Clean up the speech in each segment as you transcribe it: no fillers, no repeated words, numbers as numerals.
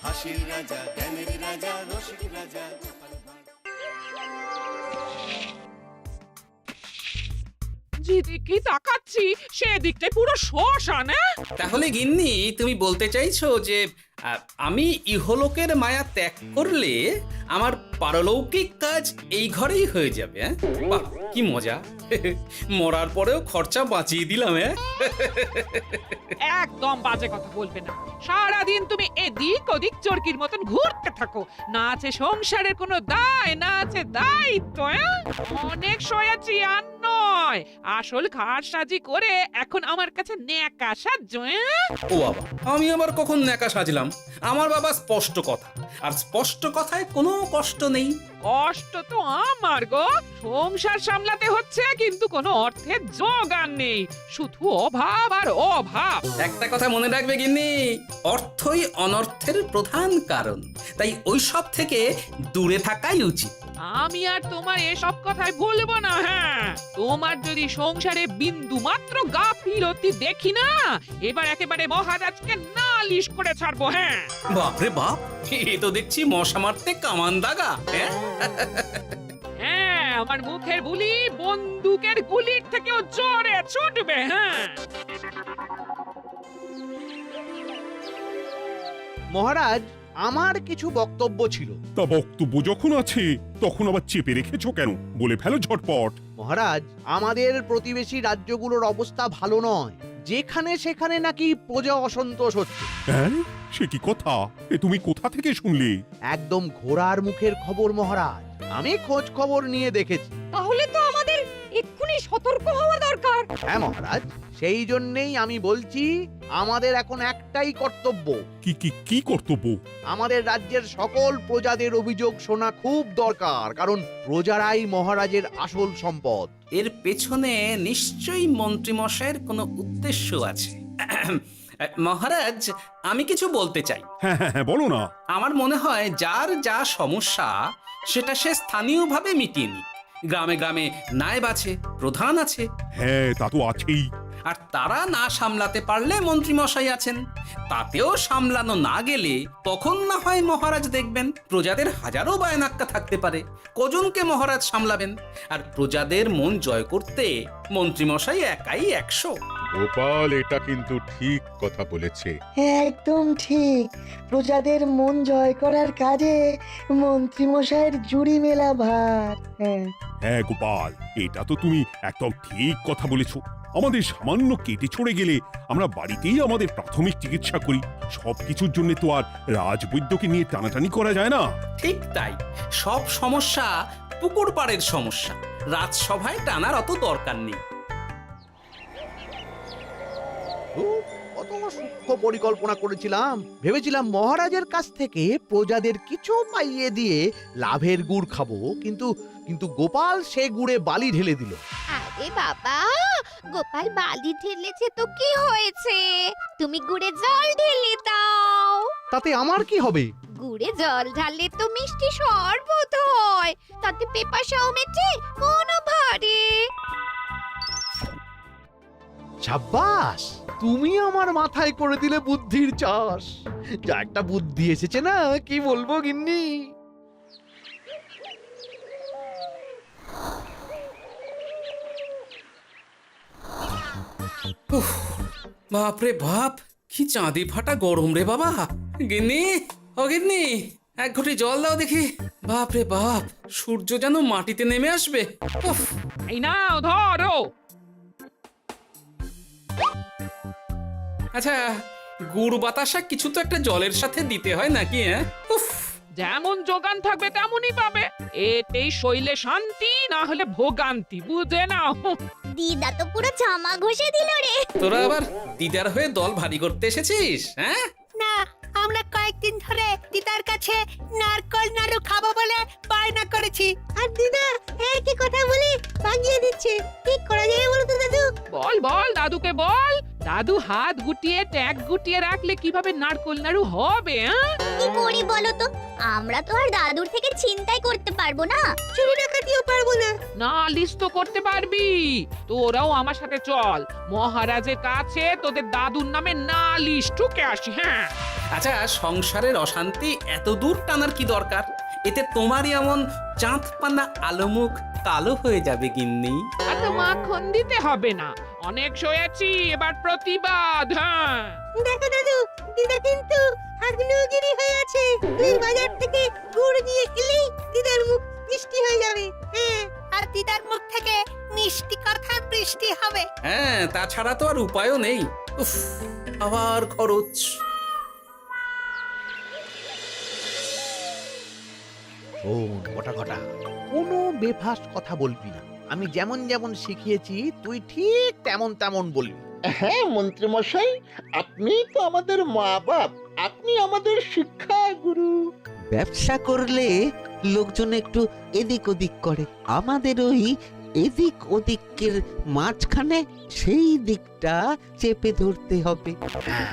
হাসির রাজা, জ্ঞানের রাজা, রসিক রাজা। যেদিকে তাকাচ্ছি সেদিকটাই পুরো শ্মশান। তাহলে গিন্নি তুমি বলতে চাইছো যে আমি ইহলোকের মায়া ত্যাগ করলে আমার পারলৌকিক কাজ এই ঘরেই হয়ে যাবে? বাহ, কি মজা! মরার পরেও খরচা বাঁচিয়ে দিলাম। একদম বাজে কথা বলবে না। সারাদিন তুমি এদিক ওদিক চরকির মতন ঘুরতে থাকো, না আছে সংসারের কোনো দায়, না আছে দায়িত্ব। অনেক সয়াছি আর নয়, আসল ঘাট সাজি করে এখন আমার কাছে ন্যাকা সাহায্য। ও বাবা, আমি আবার কখন ন্যাকা সাজলাম? আমার বাবা স্পষ্ট কথা, আর স্পষ্ট কথায় কোনো কষ্ট নেই। কষ্ট তো আমার গো, সংসার সামলাতে হচ্ছে কিন্তু কোনো অর্থের জোগান নেই, শুধু অভাব আর অভাব। একটা কথা মনে রাখবে গিন্নি, অর্থই অনর্থের প্রধান কারণ, তাই ওই সব থেকে দূরে থাকাই উচিত। আমি আর তোমার এসব কথাই বলবো না। হ্যাঁ, তোমার যদি সংসারে বিন্দু মাত্র গাফিলতি দেখি না, এবার একেবারে মহারাজকে নালিশ করে ছাড়বো। হ্যাঁ, বাপরে বাপ, এ তো দেখছি মশা মারতে কামান দাগা। হ্যাঁ, আমার মুখের বুলি বন্দুকের গুলির থেকেও জোরে ছুটবে। হ্যাঁ, মহারাজ, আমার কিছু বক্তব্য ছিল। তা বক্তব্য যখন আছে তখন আবার চেপে রেখেছো কেন? বলে ফেলো ঝটপট। মহারাজ, আমাদের প্রতিবেশী রাজ্যগুলোর অবস্থা ভালো নয়, যেখানে সেখানে নাকি প্রজা অসন্তোষ হচ্ছে। হ্যাঁ, সে কি কথা? এ তুমি কোথা থেকে শুনলে? একদম ঘোড়ার মুখের খবর মহারাজ, আমি খোঁজ খবর নিয়ে দেখেছি। তাহলে তো আমাদের এক্ষুনি সতর্ক হওয়া দরকার। হ্যাঁ মহারাজ, সেই জন্যেই আমি বলছি আমাদের এখন একটাই কর্তব্য। কি কি কি কর্তব্য? আমাদের রাজ্যের সকল প্রজাদের অভিযোগ শোনা খুব দরকার, কারণ প্রজারাই মহারাজের আসল সম্পদ। এর পেছনে নিশ্চয়ই মন্ত্রীমশাইয়ের কোনো উদ্দেশ্য আছে। মহারাজ, আমি কিছু বলতে চাই। হ্যাঁ হ্যাঁ হ্যাঁ, বলো না। আমার মনে হয় যার যা সমস্যা সেটা সে স্থানীয়ভাবে মিটিয়ে নিক। গ্রামে গ্রামে নায়েব আছে, প্রধান আছে। হ্যাঁ, তা তো আছেই। আর তারা না সামলাতে পারলে মন্ত্রীমশাই আছেন। তাতেও সামলানো না গেলে তখন না হয় মহারাজ দেখবেন। প্রজাদের হাজারো বায়নাক্কা থাকতে পারে, কজনকে মহারাজ সামলাবেন? আর প্রজাদের মন জয় করতে মন্ত্রীমশাই একাই 100। গোপাল এটা কিন্তু ঠিক কথা বলেছে। একদম ঠিক। প্রজাদের মন জয় করার কাজে মন্ত্রীমশাইয়ের জুড়ি মেলা ভার। হ্যাঁ, হ্যাঁ গোপাল, এটা তো তুমি একদম ঠিক কথা বলেছো। আমাদের সামান্য কেটে ছড়ে গেলে আমরা বাড়িতেই আমাদের প্রাথমিক চিকিৎসা করি। সবকিছুর জন্য তো আর রাজবৈদ্যকে নিয়ে টানাটানি করা যায় না। ঠিক তাই, সব সমস্যা পুকুর পাড়ের সমস্যা, রাজসভায় টানার অত দরকার নেই। কত সূক্ষ্ম পরিকল্পনা করেছিলাম। ভেবেছিলাম মহারাজের কাছ থেকে প্রজাদের কিছু পাইয়ে দিয়ে লাভের গুড় খাবো, কিন্তু কিন্তু গোপাল সে গুড়ে বালি ঢেলে দিল। আরে বাবা, গোপাল বালি ঢেলেছে তো কি হয়েছে? তুমি গুড়ে জল ঢেলে দাও। তাতে আমার কি হবে? গুড়ে জল ঢাললে তো মিষ্টি শরবত হয়, তাতে পেপাসাও মেটে, মনও ভরে। সাব্বাস, তুমি আমার মাথায় করে দিলে বুদ্ধির চাষ। যা একটা বুদ্ধি এসেছে না, কি বলবো গিন্নি। বাপরে বাপ, কি চাঁদি ফাটা গরম রে বাবা। গিন্নি, ও গিন্নি, এক ঘটি জল দাও দেখি। বাপরে বাপ, সূর্য যেন মাটিতে নেমে আসবে। উফ, এই নাও ধরো। আচ্ছা, গুড় বাতাসা কিছু তো একটা জলের সাথে দিতে হয় নাকি? উফ, যেমন যোগান থাকবে তেমনই পাবে। এতেই শৈলে শান্তি, না হলে ভোগান্তি, বুঝে নাও। দিদা তো পুরো জামা ঘষে দিল রে। তোরা আবার দিদার হয়ে দল ভারী করতে এসেছিস? হ্যাঁ, না, আমরা কয়েকদিন ধরে দিদার কাছে নারকল নাড়ু খাবো বলে বায়না করেছি। আর দিদা একই কথা বলি ভাঙিয়ে দিচ্ছে। কি করা যায় বলো তো দাদু? বল বল, দাদুকে বল, দাদু হাত গুটিয়ে ট্যাগ গুটিয়ে রাখলে কিভাবে নারকোল নাড়ু হবে? কি করি বলো তো, আমরা তো আর দাদুর থেকে চিন্তাই করতে পারবো না। চুরি ডাকাতিও পারবো না। নালিশ তো করতে পারবি, তোরাও আমার সাথে চল, মহারাজের কাছে তোদের দাদুর নামে নালিশ ঠুকে আসি। হ্যাঁ, আচ্ছা, সংসারের অশান্তি এত দূর টানার কি দরকার? এতে তোমারই এমন চাঁদ পানা আলো মুখ কালো হয়ে যাবে গিন্নি। এত মাখন দিতে হবে না, অনেক সয়েছি, এবার প্রতিবাদ। হ্যাঁ, দেখো দাদু, দিদা কিন্তু আগ্নেয়গিরি হয়ে আছে। তুই বাজার থেকে গুড় নিয়ে এলেই দিদার মুখ মিষ্টি হয়ে যাবে। হ্যাঁ, আর দিদার মুখ থেকে মিষ্টি কথার বৃষ্টি হবে। হ্যাঁ, তাছাড়া তো আর উপায়ও নেই। উফ, আবার খরচ। শোন কটা কোনো বেফাস কথা বলবি না। আমি যেমন যেমন শিখিয়েছি তুই ঠিক তেমন তেমন বলবি। হ্যাঁ মন্ত্রী মশাই, আপনি তো আমাদের মা বাপ, আপনি আমাদের শিক্ষা গুরু। ব্যবসা করলে লোকজন একটু এদিক ওদিক করে, আমাদের ওই এদিক ওদিকের মাঝখানে সেই দিকটা চেপে ধরতে হবে। হ্যাঁ,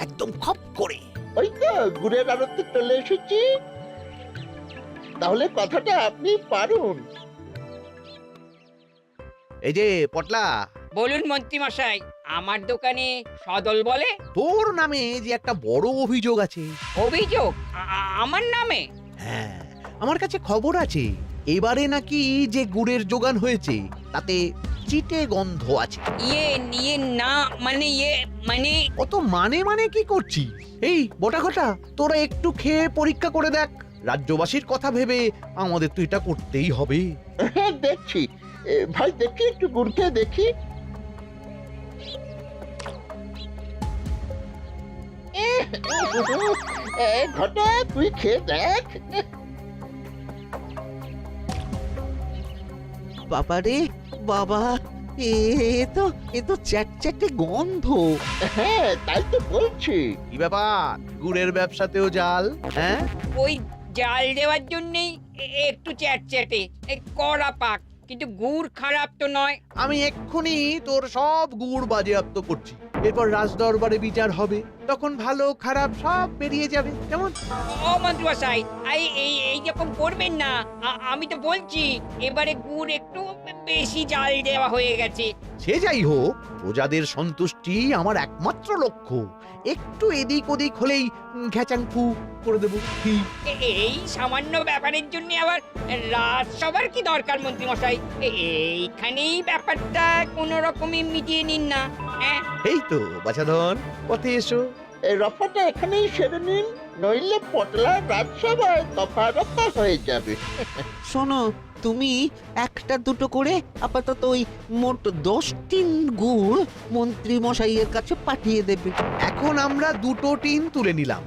একদম খপ করে। ওই তো গুড়ের আড়তে চলে এসেছি, তাহলে কথাটা আপনি পারুন। এই যে পটলা, বলুন মন্ত্রী মশাই, আমার দোকানে সদল বলে তোর নামে যে একটা বড় অভিযোগ আছে। অভিযোগ আমার নামে? হ্যাঁ, আমার কাছে খবর আছে এবারে নাকি যে গুড়ের যোগান হয়েছে তাতে চিটে গন্ধ আছে। ইয়ে না মানে মানে অত মানে কি করছি? এই বটাঘটা, তোরা একটু খেয়ে পরীক্ষা করে দেখ। রাজ্যবাসীর কথা ভেবে আমাদের তো এটা করতেই হবে। হ্যাঁ দেখছি, ভাই দেখি একটু গুড় খেয়ে দেখি। ঘটা তুই খেয়ে দেখ। বাবারে বাবা, এ তো চ্যাটচ্যাটে গন্ধ। হ্যাঁ তাই তো বলছি। কি ব্যাপার, গুড়ের ব্যবসাতেও জাল? হ্যাঁ, ওই জাল দেওয়ার জন্যই একটু চ্যাটচ্যাটে, কড়া পাক, কিন্তু গুড় খারাপ তো নয়। আমি এক্ষুনি তোর সব গুড় বাজেয়াপ্ত করছি। এরপর রাজদরবারে বিচার হবে, তখন ভালো খারাপ সব বেরিয়ে যাবে। কেমন? ও মন্ত্রী মশাই, এই রকম করবেন না। আমি তো বলছি এবারে গুড় একটু বেশি জাল দেওয়া হয়ে গেছে। সে যাই হোক, প্রজাদের সন্তুষ্টি আমার একমাত্র লক্ষ্য। একটু এদিক ওদিক হলেই ঘ্যাচাংফু করে দেবো। কি? এই সামান্য ব্যাপারের জন্য আবার রাজসভার কি দরকার মন্ত্রী মশাই? এইখানেই ব্যাপারটা কোনো রকমই মিটিয়ে নিন না। হ্যাঁ, এই তো বাছাধন, পথে এসো। এই রফাটা এখানেই সেরে নিন, নইলে পটলা রাজসভায় দফা রফা হয়ে যাবে। শোনো, তুমি একটা দুটো করে আপাতত ওই মোট 10 টিন গুড় মন্ত্রী মশাইয়ের কাছে পাঠিয়ে দেবে। এখন আমরা 2 টিন তুলে নিলাম,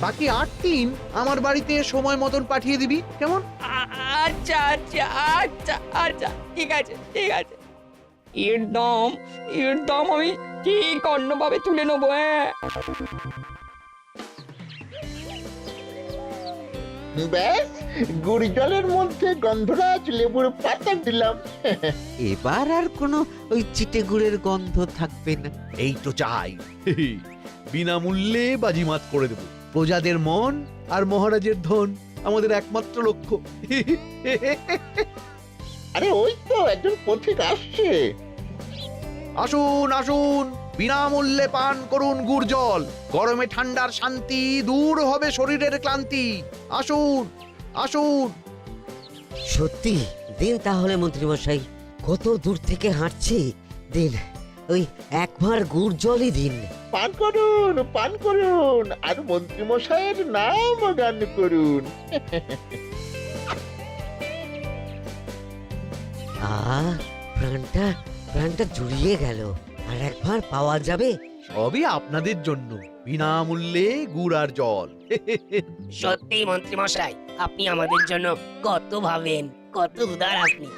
বাকি 8 টিন আমার বাড়িতে সময় মতন পাঠিয়ে দিবি। কেমন? আচ্ছা আচ্ছা আচ্ছা আচ্ছা, ঠিক আছে ঠিক আছে। এর দাম আমি ঠিক অন্যভাবে তুলে নেবো। হ্যাঁ, ব্যাস, গুড় জলের মধ্যে গন্ধরাজ লেবুর পাতা দিলাম। এবার আর কোনো ওই চিটে গুড়ের গন্ধ থাকবে না। এই তো চাই। বিনামূল্যে বাজিমাত করে দেব। প্রজাদের মন আর মহারাজের ধন আমাদের একমাত্র লক্ষ্য। আরে ওই তো একজন পথিক আসছে। আসুন আসুন, বিনামূল্যে পান করুন গুড় জল। গরমে ঠান্ডার শান্তি, দূর হবে শরীরের ক্লান্তি। আসুন আসুন। সত্যি দিন তাহলে মন্ত্রী মশাই, কত দূর থেকে হাঁটছি, দিন ওই একবার গুড় জলই দিন। পান করুন, আর মন্ত্রী মশাইয়ের নাম গান করুন। প্রাণটা জুড়িয়ে গেল। আর একবার পাওয়া যাবে? সবই আপনাদের জন্য, বিনামূল্যে গুড় আর জল। সত্যি মন্ত্রী মশাই, আপনি আমাদের জন্য কত ভাবেন, কত উদার আপনি।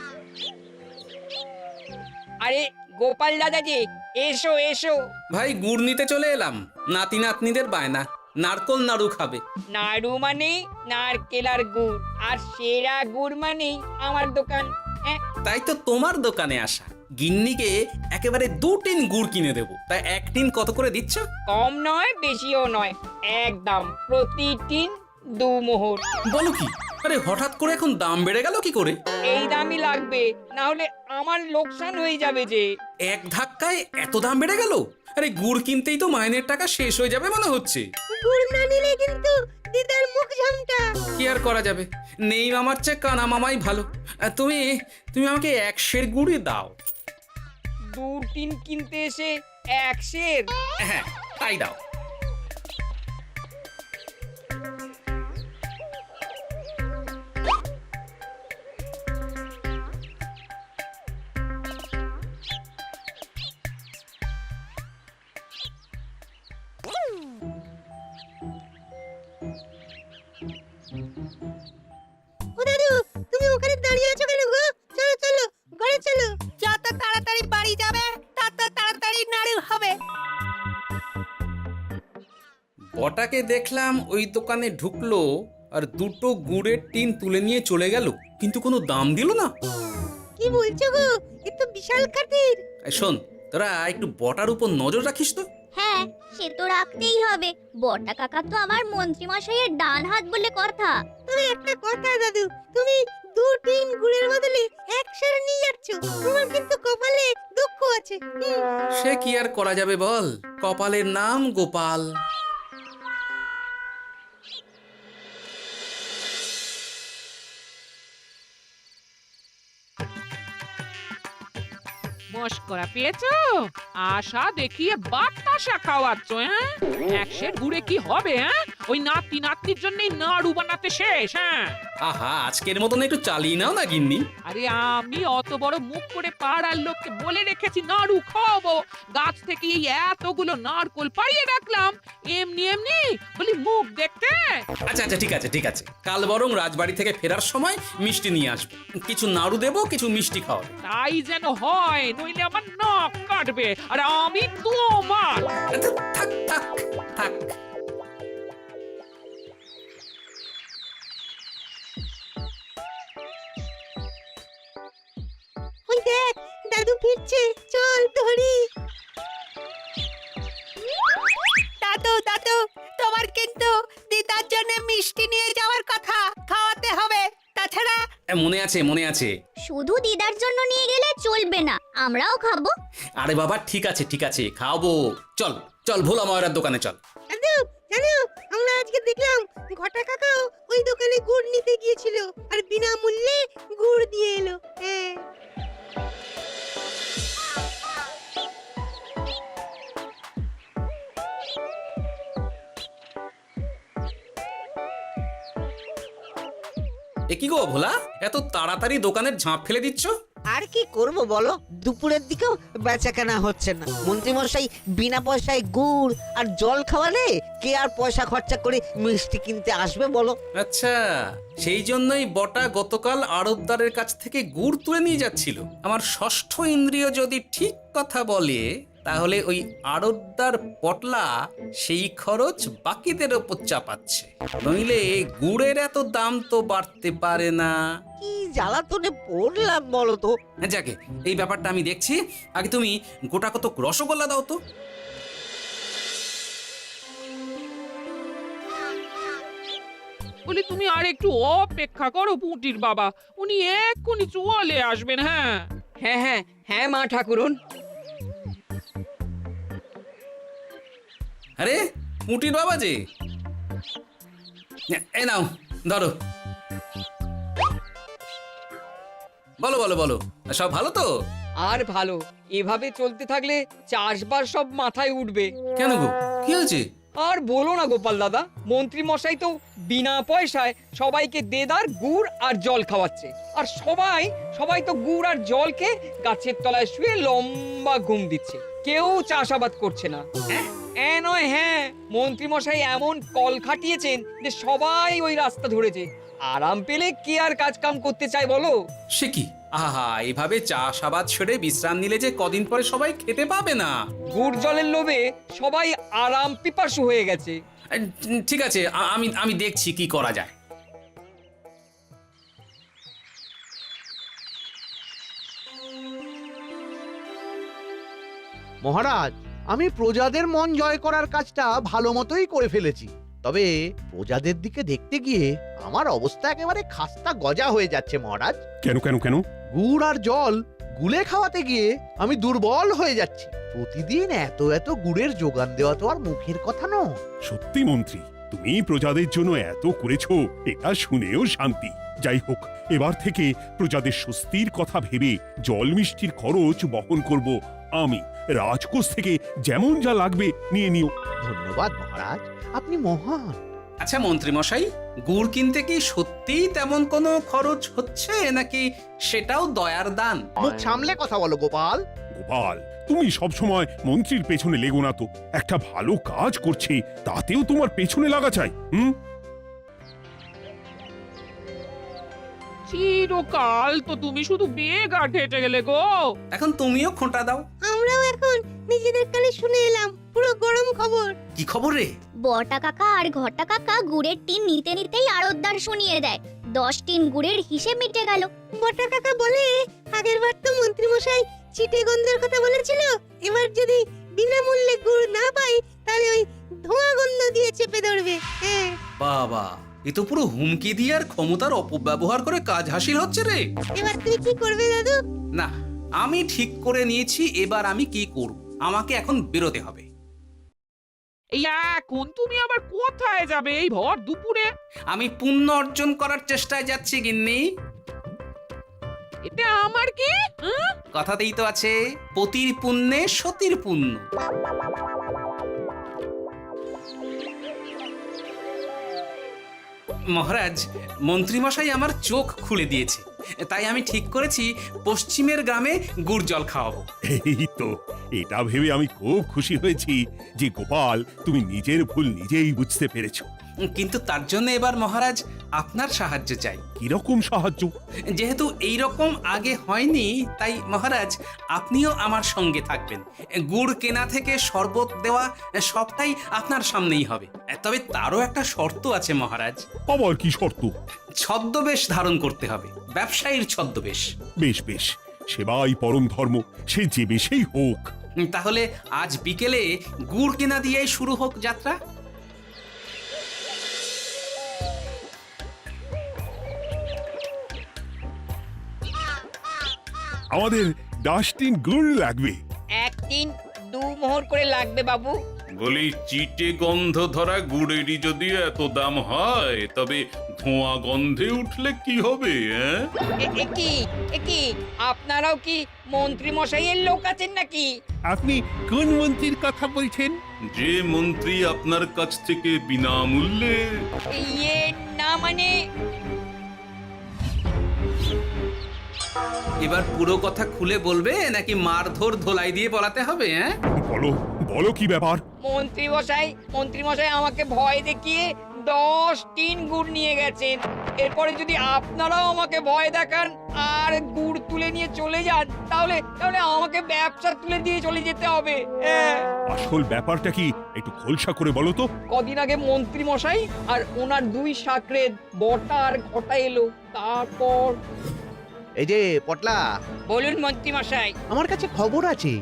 আরে গোপাল দাদা যে, এসো এসো। ভাই, গুড় নিতে চলে এলাম। নাতি নাতনিদের বায়না, নারকোল নাড়ু খাবে। নাড়ু মানে নারকেল আর গুড়, আর সেরা গুড় মানে আমার দোকান। তাই তো তোমার দোকানে আসা। গিন্নিকে একেবারে 2 টিন গুড় কিনে দেবো, তাই 1 টিন কত করে দিচ্ছ? কম নয় বেশিও নয়, একদম প্রতি টিন 2 মোহর। বলো কি? আরে হঠাৎ করে এখন দাম বেড়ে গেল কি করে? এই দামই লাগবে, না হলে আমার লোকসান হয়ে যাবে যে। এক ধাক্কায় এত দাম বেড়ে গেল? আরে গুড় কিনতেই তো মাইনের টাকা শেষ হয়ে যাবে মনে হচ্ছে। গুড় না নিলে কিন্তু দিদার মুখ ঝামটা। কি আর করা যাবে, নেই মামার চেয়ে কানা মামাই ভালো। তুমি তুমি আমাকে 1 সের গুড়ই দাও। 2 টিন কিনতে এসে 1 সের? হ্যাঁ তাই দাও। ও দাদু, তুমি ওখানে দাঁড়িয়ে আছো কেন গো? চলো চলো, ঘরে চলো। যত তাড়াতাড়ি বাড়ি যাবে তত তাড়াতাড়ি নাড়ু হবে। বটাকে দেখলাম ওই দোকানে ঢুকলো আর 2টো গুড়ের টিন তুলে নিয়ে চলে গেল, কিন্তু কোনো দাম দিল না। কি বলছো গো? এ তো বিশাল খাতির। এই শোন, তোরা একটু বটার উপর নজর রাখিস তো। হ্যাঁ, সে তো রাখতেই হবে। বড়টা কাকা তো আমার মন্ত্রীমশাইয়ের ডান হাত বলে কথা। তবে একটা কথা দাদু, তুমি 2 টিন গুড়ের বদলে 1 সের নিয়ে যাচ্ছ। তোমার কিন্তু কপালে দুঃখ আছে। সে কি আর করা যাবে বল, কপালের নাম গোপাল। মস্করা পেয়েছো? আশা দেখিয়ে বাতাসা খাওয়াচ্ছ। হ্যাঁ, 1 সের গুড়ে কি হবে? হ্যাঁ, ওই নাতি নাতির জন্যই নাড়ু বানাতে শেষ। হ্যাঁ, আহা, আজকের মতন একটু চালিয়ে নাও না গিন্নি। আরে আমি অত বড় মুখ করে পাড়ার লোককে বলে রেখেছি নাড়ু খাওয়াবো, গাছ থেকে এই এতগুলো নারকোল পাড়িয়ে রাখলাম, এমনি এমনি বলি মুখ দেখতে। আচ্ছা আচ্ছা, ঠিক আছে ঠিক আছে, কাল বরং রাজবাড়ি থেকে ফেরার সময় মিষ্টি নিয়ে আসবো। কিছু নাড়ু দেবো, কিছু মিষ্টি খাওয়াবো। তাই যেন হয়, নইলে আমার নাক কাটবে আর আমি তোমার। আচ্ছা, থাক থাক থাক। ওই দেখ, দাদু ফিরছে, চল ধরি। দাদু দাদু, তোমার কিন্তু দিদার জন্য মিষ্টি নিয়ে যাওয়ার কথা, খাওয়াতে হবে। তাছাড়া মনে আছে মনে আছে। শুধু দিদার জন্য নিয়ে গেলে চলবে না, আমরাও খাবো। আরে বাবা, ঠিক আছে ঠিক আছে, খাওয়াবো। চল চল, ভোলা ময়রার দোকানে চল। দাদু জানো, আমরা আজকে দেখলাম ঘটা কাকাও ওই দোকানে গুড় নিতে গিয়েছিল আর বিনামূল্যে গুড় দিয়ে এলো। হ্যাঁ, এ কি গো ভোলা, এত তাড়াতাড়ি দোকানের ঝাঁপ ফেলে দিচ্ছ? আর কি করব বলো, দুপুরের দিকেও বেচা কেনা হচ্ছে না। মন্ত্রীমশাই বিনা পয়সায় গুড় আর জল খাওয়ালে কে আর পয়সা খরচা করে মিষ্টি কিনতে আসবে বলো? আচ্ছা, সেই জন্যই বটা গতকাল আড়তদারের কাছ থেকে গুড় তুলে নিয়ে যাচ্ছিল। আমার ষষ্ঠ ইন্দ্রিয় যদি ঠিক কথা বলে, তাহলে ওই আড়তদার পটলা সেই খরচ বাকিদের ওপর চাপাচ্ছে। নইলে গুড়ের এত দাম তো বাড়তে পারে না। কি জ্বালাতনে পড়লাম বলো তো। যাকে, এই ব্যাপারটা আমি দেখছি। আগে তুমি গোটা কত রসগোল্লা দাও তো। বলি তুমি আর একটু অপেক্ষা করো পুঁটির বাবা, উনি এক্ষুনি চলে আসবেন। হ্যাঁ হ্যাঁ হ্যাঁ হ্যাঁ মা ঠাকুরন। আরে পুঁটির বাবা যে, এ নাও ধরো। বলো বলো বলো, সব ভালো তো? আর ভালো, এভাবে চলতে থাকলে চাষবাস সব মাথায় উঠবে। কেন গো, কি হয়েছে? আর বলো না গোপাল দাদা, মন্ত্রী মশাই তো বিনা পয়সায় সবাইকে দেদার গুড় আর জল খাওয়াচ্ছে। আর সবাই সবাই তো গুড় আর জলকে গাছের তলায় শুয়ে লম্বা ঘুম দিচ্ছে, কেউ চাষাবাদ করছে না। নয়, হ্যাঁ, মন্ত্রী মশাই এমন কল খাটিয়েছেন যে সবাই ওই রাস্তা ধরেছে। আরাম পেলে কে আর কাজ কাম করতে চায় বলো? সে কি, আহা, এভাবে চাষাবাদ ছেড়ে বিশ্রাম নিলে যে কদিন পরে সবাই খেতে পাবে না। গুড় জলের লোভে সবাই আরাম পিপাসু হয়ে গেছে। ঠিক আছে, আমি আমি দেখছি কি করা যায়। মহারাজ, আমি প্রজাদের মন জয় করার কাজটা ভালো মতোই করে ফেলেছি, তবে প্রজাদের দিকে দেখতে গিয়ে আমার অবস্থা একেবারে খাস্তা গজা হয়ে যাচ্ছে মহারাজ। কেন কেন কেন? গুড় আর জল গুলে খাওয়াতে গিয়ে আমি দুর্বল হয়ে যাচ্ছি। প্রতিদিন এত এত গুড়ের যোগান দেওয়া তো আর মুখের কথা নয়। সত্যি মন্ত্রী, তুমি প্রজাদের জন্য এত করেছো, এটা শুনেও শান্তি। যাই হোক, এবার থেকে প্রজাদের স্বস্তির কথা ভেবে জল মিষ্টির খরচ বহন করব আমি। রাজকোষ থেকে যেমন যা লাগবে নিয়ে নিও। ধন্যবাদ মহারাজ, আপনি মহান। আচ্ছা মন্ত্রী মশাই, গুড় কিনতে কি সত্যিই তেমন কোনো খরচ হচ্ছে, নাকি সেটাও দয়ার দান? মুখ সামলে কথা বলো গোপাল। গোপাল, তুমি সবসময় মন্ত্রীর পেছনে লেগো না তো। একটা ভালো কাজ করছে, তাতেও তোমার পেছনে লাগা চাই। চিরকাল তো তুমি শুধু বেগার ঘেটে গেলে গো। এখন তুমিও খোঁটা দাও। আমরাও এখন নিজেদের কানে শুনে এলাম পুরো গরম খবর। কি খবর রে? বটা কাকা আর ঘটা কাকা গুড়ের টিন নিতে নিতেই আড়তদার শুনিয়ে দেয় 10 টিন গুড়ের হিসেব মিটে গেল। বটা কাকা বলে, আগের বার তো মন্ত্রী মশাই চিটে গন্ধের কথা বলেছিল, এবার যদি বিনামূল্যে গুড় না পাই তাহলে ওই ধোঁয়া গন্ধ দিয়ে চেপে ধরবে। হ্যাঁ, বাবা, এ তো পুরো হুমকি দিয়ে আর ক্ষমতার অপব্যবহার করে কাজ হাসিল হচ্ছে রে। এবার তুমি কি করবে দাদু? না, আমি ঠিক করে নিয়েছি এবার আমি কি করব। আমাকে এখন বেরোতে হবে। এই এখন তুমি আবার কোথায় যাবে এই ভর দুপুরে? আমি পুণ্য অর্জন করার চেষ্টায় যাচ্ছি গিন্নি। এতে আমার কি? কথাতেই তো আছে, পতির পুণ্যে সতীর পুণ্য। মহারাজ, মন্ত্রীমশাই আমার চোখ খুলে দিয়েছে, তাই আমি ঠিক করেছি পশ্চিমের গ্রামে গুড় জল খাওয়াবো। এই তো, এটা ভেবে আমি খুব খুশি হয়েছি যে গোপাল, তুমি নিজের ভুল নিজেই বুঝতে পেরেছো। কিন্তু তার জন্য এবার মহারাজ আপনার সাহায্য চাই। কিরকম সাহায্য? যেহেতু এই রকম আগে হয়নি, তাই মহারাজ আপনিও আমার সঙ্গে থাকবেন। গুড় কেনা থেকে শরবত দেওয়া সবটাই আপনার সামনেই হবে। তবে তারও একটা শর্ত আছে মহারাজ। আবার কি শর্ত? ছদ্মবেশ ধারণ করতে হবে, ব্যবসায়ীর ছদ্মবেশ। বেশ বেশ, সেবাই পরম ধর্ম, সে যে বেশেই হোক। তাহলে আজ বিকেলে গুড় কেনা দিয়েই শুরু হোক যাত্রা। আমাদের 10 টিন গুড় লাগবে। 1 টিন 2 মোহর করে লাগবে বাবু। বলি, চিটে গন্ধ ধরা গুড়েরই যদি এত দাম হয়, তবে ধোঁয়া গন্ধে উঠলে কি হবে? কি আপনারাও কি মন্ত্রী মশাইয়ের লোক আছেন নাকি? আপনি কোন মন্ত্রীর কথা বলছেন? যে মন্ত্রী আপনার কাছ থেকে বিনামূল্যে। ইয়ে না মানে, এবার পুরো কথা খুলে বলবে নাকি মারধর ধোলাই দিয়ে বলাতে হবে? বলো বলো, কি ব্যাপার? মন্ত্রী মশাই আমাকে ভয় দেখিয়ে 10 টিন গুড় নিয়ে গেছেন। এরপরে যদি আপনারাও আমাকে ভয় দেখান আর গুড় তুলে নিয়ে চলে যান, তাহলে আমাকে ব্যবসা তুলে দিয়ে চলে যেতে হবে। আসল ব্যাপারটা কি একটু খোলসা করে বলো তো। কদিন আগে মন্ত্রী মশাই আর ওনার 2 সাকরেদ বটা আর ঘটা এলো, তারপর। এই যে পটলা, বলুন মন্ত্রী মশাই। আমার কাছে খবর আছে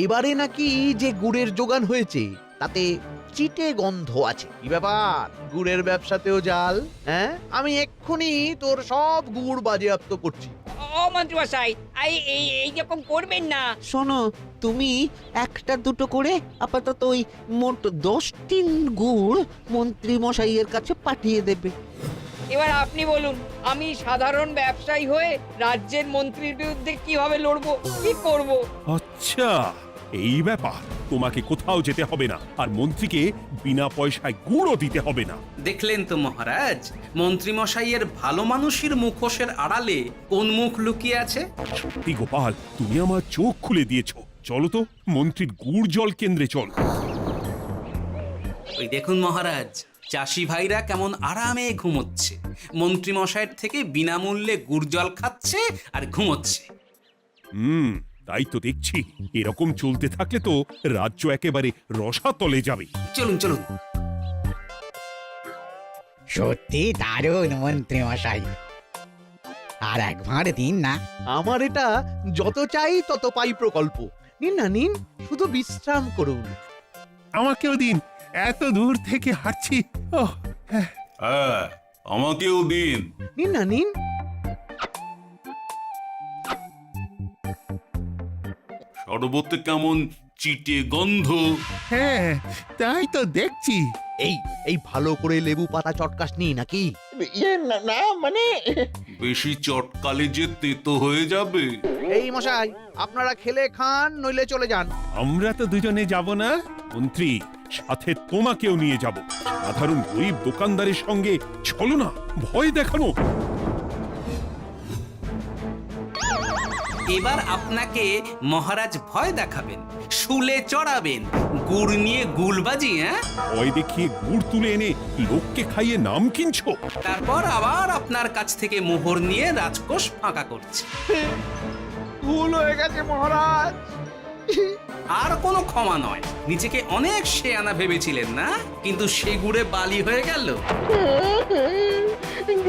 এবারে নাকি যে গুড়ের যোগান হয়েছে তাতে চিটে গন্ধ আছে। কি ব্যাপার, গুড়ের ব্যবসাতেও জাল? হ্যাঁ, আমি এক্ষুনি তোর সব গুড় বাজেয়াপ্ত করছি। ও মন্ত্রী মশাই, এই রকম করবেন না। শোনো, তুমি 1-2 করে আপাতত ওই মোট 10 টিন গুড় মন্ত্রী মশাইয়ের কাছে পাঠিয়ে দেবে। এবার আপনি বলুন, আমি সাধারণ ব্যবসায়ী হয়ে রাজ্যের মন্ত্রীর বিরুদ্ধে কিভাবে লড়বো, কি করব? আচ্ছা, এই ব্যাপার। তোমাকে কোথাও যেতে হবে না, আর মন্ত্রীকে বিনা পয়সায় গুড়ও দিতে হবে না। দেখলেন তো মহারাজ, মন্ত্রী মশাইয়ের ভালো মানুষের মুখোশের আড়ালে কোন মুখ লুকিয়ে আছে। সত্যি গোপাল, তুমি আমার চোখ খুলে দিয়েছো। চলো তো মন্ত্রীর গুড় জল কেন্দ্রে চল। ওই দেখুন মহারাজ, চাষি ভাইরা কেমন আরামে ঘুমোচ্ছে, মন্ত্রী মশাইয়ের থেকে বিনামূল্যে গুড় জল খাচ্ছে আর ঘুমোচ্ছে। তাই তো দেখছি। এরকম চলতে থাকলে তো রাজ্য একেবারে রসাতলে যাবে। চলুন চলুন। সত্যি দারুণ মন্ত্রী মশাই, আর একবার দিন না। আমার এটা যত চাই তত পাই প্রকল্প। নিন না নিন, শুধু বিশ্রাম করুন। আমাকেও দিন, এত দূর থেকে হাঁটছি। ওহ, হ্যাঁ আমাকেও দিন। নিন না নিন। শরবতে কেমন চিটে গন্ধ। হ্যাঁ তাই তো দেখছি। এই এই ভালো করে লেবু পাতা চটকাসনি নাকি? ইয়ে না না, মানে বেশি চটকালে যে তেতো হয়ে যাবে। এই মশাই, আপনারা খেলে খান, নইলে চলে যান। আমরা তো দুজনে যাব না মন্ত্রী, সাথে তোমাকেও নিয়ে যাব। সাধারণ গরিব দোকানদারের সঙ্গে চলো না, ভয় দেখানো। এবার আপনাকে মহারাজ ভয় দেখাবেন, শুলে চড়াবেন, গুড় নিয়ে গুলবাজি। হ্যাঁ, ভয় দেখিয়ে গুড় তুলে এনে লোককে খাইয়ে নাম কিনছো। তারপর আবার আপনার কাছ থেকে মোহর নিয়ে রাজকোষ ফাঁকা করছে। ভুল হয়ে গেছে মহারাজ। আর কোনো ক্ষমা নয়। নিজেকে অনেক শেয়ানা ভেবেছিলেন না, কিন্তু সে গুড়ে বালি হয়ে গেল।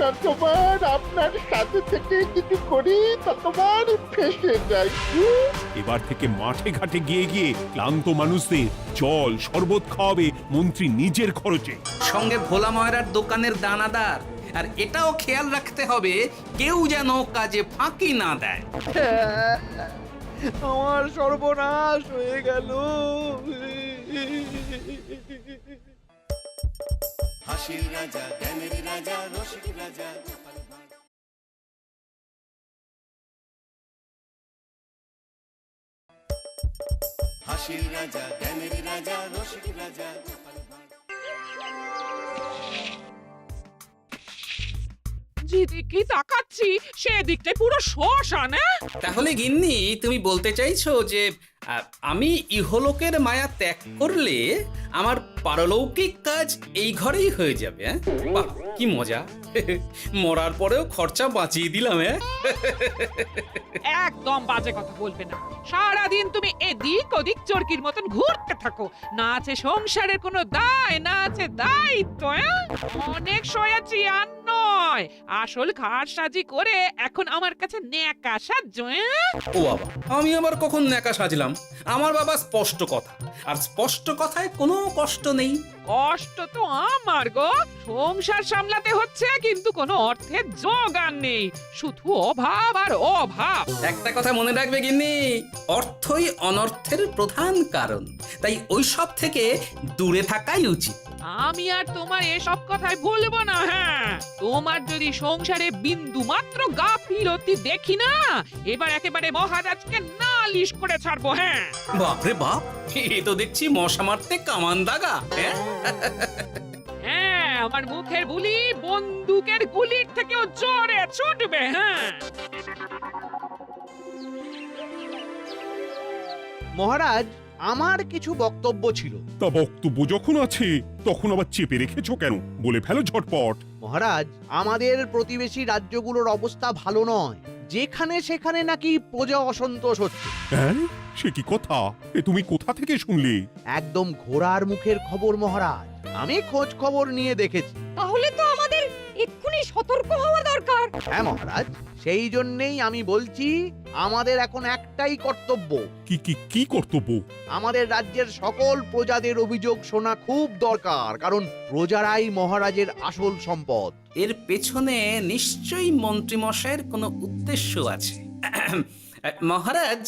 যতবার আপনার সাথে থেকে কিছু করি ততবার ফেসে যাই। এবার থেকে মাঠে ঘাটে গিয়ে গিয়ে ক্লান্ত মানুষদের জল শরবত খাওয়াবে মন্ত্রী নিজের খরচে। সঙ্গে ভোলা ময়রার দোকানের দানাদার। আর এটাও খেয়াল রাখতে হবে, কেউ যেন কাজে ফাঁকি না দেয়। আমার সর্বনাশ হয়ে গেল। হাসির রাজা জ্ঞানের রাজা রসিক রাজা গোপাল ভাঁড়। হাসির রাজা জ্ঞানের রাজা রসিক রাজা গোপাল ভাঁড়। যেদিকে তাকাচ্ছি সেদিকটাই পুরো শ্মশান। তাহলে গিন্নি, তুমি বলতে চাইছো যে আমি ইহলোকের মায়া ত্যাগ করলে আমার পারলৌকিক কাজ এই ঘরেই হয়ে যাবে? হ্যাঁ, বাহ কি মজা! মরার পরেও খরচা বাঁচিয়ে দিলাম। হ্যাঁ, একদম বাজে কথা বলবে না। সারাদিন তুমি এদিক ওদিক চরকির মতন ঘুরতে থাকো। না আছে সংসারের কোনো দায়, না আছে দায়িত্ব। অনেক সয়াছি আর নয়, আসল ঘাট সাজি করে এখন আমার কাছে ন্যাকা সাজ্য। ও বাবা, আমি আবার কখন ন্যাকা সাজলাম? আমার বাবা স্পষ্ট কথা, আর স্পষ্ট কথায় কোনো কষ্ট নেই। কষ্ট তো আমার গো, সংসার সামলাতে হচ্ছে কিন্তু কোনো অর্থের জোগান নেই, শুধু অভাব আর অভাব। একটা কথা মনে রাখবে গিন্নি, অর্থই অনর্থের প্রধান কারণ। তাই ওইসব থেকে দূরে থাকাই উচিত। আমি আর তোমার এসব কথাই বলবো না। হ্যাঁ, তোমার যদি সংসারে বিন্দু মাত্র গাফিলতি দেখি না, এবার একেবারে মহারাজকে নালিশ করে ছাড়বো। হ্যাঁ, বাপরে বাপ, এ তো দেখছি মশা মারতে কামান দাগা। হ্যাঁ, আমার মুখের বুলি বন্দুকের গুলির থেকেও জোরে ছুটবে। হ্যাঁ, মহারাজ, আমার কিছু বক্তব্য ছিল। তা বক্তব্য যখন আছে তখন আবার চেপে রেখেছো কেন? বলে ফেলো ঝটপট। মহারাজ, আমাদের প্রতিবেশী রাজ্যগুলোর অবস্থা ভালো নয়। যেখানে সেখানে নাকি প্রজা অসন্তোষ হচ্ছে। হ্যাঁ, সে কি কথা? এ তুমি কোথা থেকে শুনলে? একদম ঘোড়ার মুখের খবর মহারাজ। আমি খোঁজ খবর নিয়ে দেখেছি। তাহলে তো আমাদের এক্ষুনি সতর্ক হওয়া দরকার। হ্যাঁ মহারাজ, সেই জন্যেই আমি বলছি, আমাদের এখন একটাই কর্তব্য। কি কি কি কর্তব্য? আমাদের রাজ্যের সকল প্রজাদের অভিযোগ শোনা খুব দরকার, কারণ প্রজারাই মহারাজের আসল সম্পদ। এর পেছনে নিশ্চয়ই মন্ত্রীমশাইয়ের কোনো উদ্দেশ্য আছে। মহারাজ,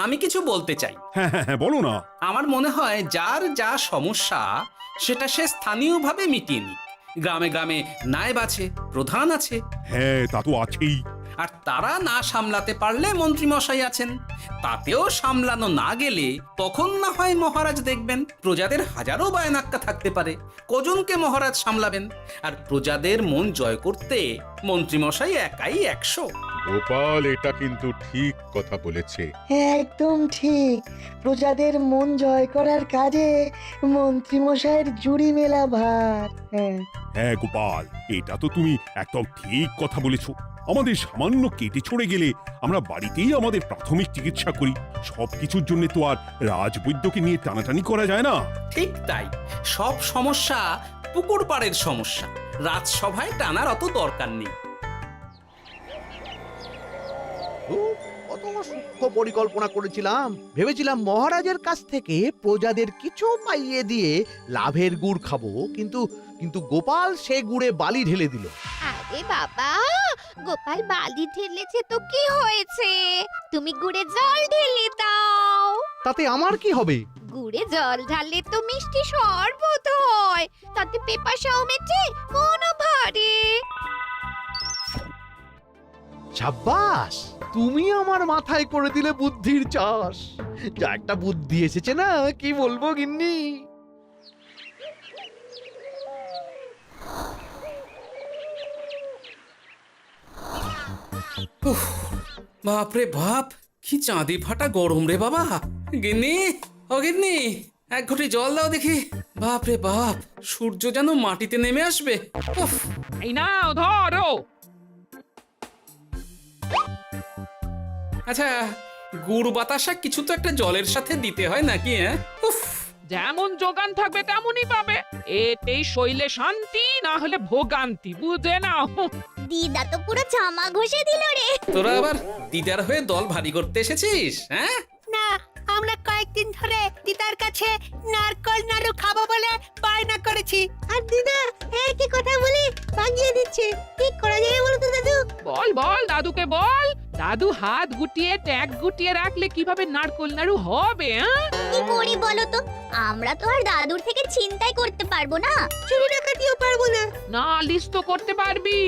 আমি কিছু বলতে চাই। হ্যাঁ হ্যাঁ হ্যাঁ, বলো না। আমার মনে হয় যার যা সমস্যা সেটা সে স্থানীয়ভাবে মিটিয়ে নিক। গ্রামে গ্রামে নায়েব আছে, প্রধান আছে। হ্যাঁ, তা তো আছেই। আর তারা না সামলাতে পারলে মন্ত্রীমশাই আছেন। তাতেও সামলানো না গেলে তখন না হয় মহারাজ দেখবেন। প্রজাদের হাজারো বায়নাক্কা থাকতে পারে, কজনকে মহারাজ সামলাবেন? আর প্রজাদের মন জয় করতে মন্ত্রীমশাই একাই 100। গোপাল এটা কিন্তু ঠিক কথা বলেছে। একদম ঠিক। প্রজাদের মন জয় করার কাজে মন্ত্রীমশাইয়ের জুড়ি মেলা ভার। হ্যাঁ হ্যাঁ গোপাল, এটা তো তুমি একদম ঠিক কথা বলেছো। আমাদের সামান্য কেটে ছড়ে গেলে আমরা বাড়িতেই আমাদের প্রাথমিক চিকিৎসা করি। সবকিছুর জন্য তো আর রাজবৈদ্যকে নিয়ে টানাটানি করা যায় না। ঠিক তাই, সব সমস্যা পুকুর পাড়ের সমস্যা, রাজসভায় টানার অত দরকার নেই। কত সূক্ষ্ম পরিকল্পনা করেছিলাম, ভেবেছিলাম মহারাজের কাছ থেকে প্রজাদের কিছু পাইয়ে দিয়ে লাভের গুড় খাবো, কিন্তু কিন্তু গোপাল সে গুড়ে বালি ঢেলে দিল। আরে বাবা, গোপাল বালি ঢেলেছে তো কি হয়েছে? তুমি গুড়ে জল ঢেলে দাও। তাতে আমার কি হবে? গুড়ে জল ঢাললে তো মিষ্টি শরবত হয়, তাতে পেপাসাও মেটে, মনও ভরে। সাব্বাস, তুমি আমার মাথায় করে দিলে বুদ্ধির চাষ। যা একটা বুদ্ধি এসেছে না, কি বলবো গিন্নি। বাপরে বাপ, কি চাঁদি ফাটা গরম রে বাবা। গিন্নি, ও গিন্নি, এক ঘটি জল দাও দেখি। বাপরে বাপ, সূর্য যেন মাটিতে নেমে আসবে। উফ, এই নাও ধরো। আচ্ছা, গুড় বাতাসা কিছু তো একটা জলের সাথে দিতে হয় নাকি? হ্যাঁ, উফ, যেমন যোগান থাকবে তেমনই পাবে। এতেই শৈলে শান্তি, না হলে ভোগান্তি, বুঝে নাও। দিদা তো পুরো জামা ঘষে দিল রে। তোরা আবার দিদার হয়ে দল ভারী করতে এসেছিস? হ্যাঁ, না, আমরা কয়েকদিন ধরে দিদার কাছে নারকল নাড়ু খাবো বলে বায়না করেছি, আর দিদা একই কথা বলে ভাঙিয়ে দিচ্ছে। কি করা যায় বলো তো দাদু? বল বল দাদুকে বল। দাদু হাত গুটিয়ে ট্যাগ গুটিয়ে রাখলে কিভাবে নারকোল নাড়ু হবে? কি করি বলো তো? আমরা তো আর দাদুর থেকে চিন্তাই করতে পারবো না, চুরি ডাকাতিও পারবো না। নালিশ তো করতে পারবি।